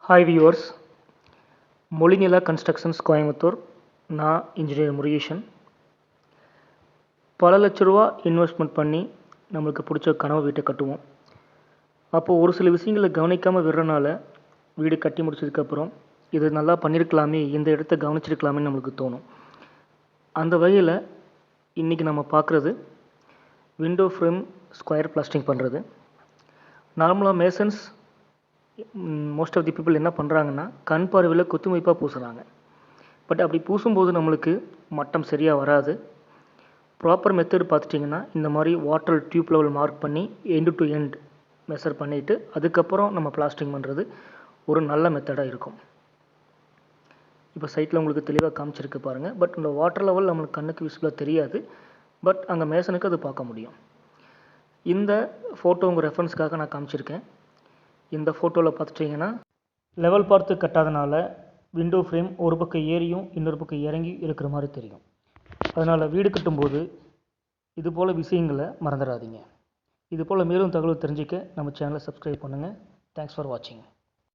Hi viewers, Mozhinila constructions Coimbatore. நான் engineer Murugesan. பல லட்ச ரூபா இன்வெஸ்ட்மெண்ட் பண்ணி நம்மளுக்கு பிடிச்ச கனவு வீட்டை கட்டுவோம். அப்போது ஒரு சில விஷயங்களை கவனிக்காமல் விடுறனால வீடு கட்டி முடிச்சதுக்கப்புறம் இது நல்லா பண்ணியிருக்கலாமே, இந்த இடத்த கவனிச்சிருக்கலாமே நம்மளுக்கு தோணும். அந்த வகையில் இன்றைக்கி நம்ம பார்க்குறது விண்டோ ஃப்ரேம் ஸ்கொயர் பிளாஸ்டரிங் பண்ணுறது. நார்மலாக masons most of the people என்ன பண்ணுறாங்கன்னா, கண் பார்வையில் குத்துமதிப்பாக பூசுகிறாங்க. பட் அப்படி பூசும்போது நம்மளுக்கு மட்டம் சரியாக வராது. ப்ராப்பர் மெத்தட் பார்த்துட்டிங்கன்னா இந்த மாதிரி வாட்டர் டியூப் லெவல் மார்க் பண்ணி எண்டு டு எண்ட் மெஷர் பண்ணிவிட்டு அதுக்கப்புறம் நம்ம பிளாஸ்டரிங் பண்ணுறது ஒரு நல்ல மெத்தடாக இருக்கும். இப்போ சைட்டில் உங்களுக்கு தெளிவாக காமிச்சிருக்கு பாருங்கள். பட் இந்த வாட்டர் லெவல் நம்மளுக்கு கண்ணுக்கு விசிபிளாக தெரியாது. பட் அங்கே மேசனுக்கு அது பார்க்க முடியும். இந்த ஃபோட்டோ உங்கள் ரெஃபரன்ஸ்க்காக நான் காமிச்சிருக்கேன். இந்த ஃபோட்டோவில் பார்த்துட்டிங்கன்னா லெவல் பார்த்து கட்டாதனால விண்டோ ஃப்ரேம் ஒரு பக்கம் ஏறியும் இன்னொரு பக்கம் இறங்கி இருக்கிற மாதிரி தெரியும். அதனால் வீடு கட்டும்போது இதுபோல் விஷயங்களை மறந்துடாதீங்க. இதுபோல் மேலும் தகவல் தெரிஞ்சுக்க நம்ம சேனலை சப்ஸ்கிரைப் பண்ணுங்கள். தேங்க்ஸ் ஃபார் வாட்சிங்.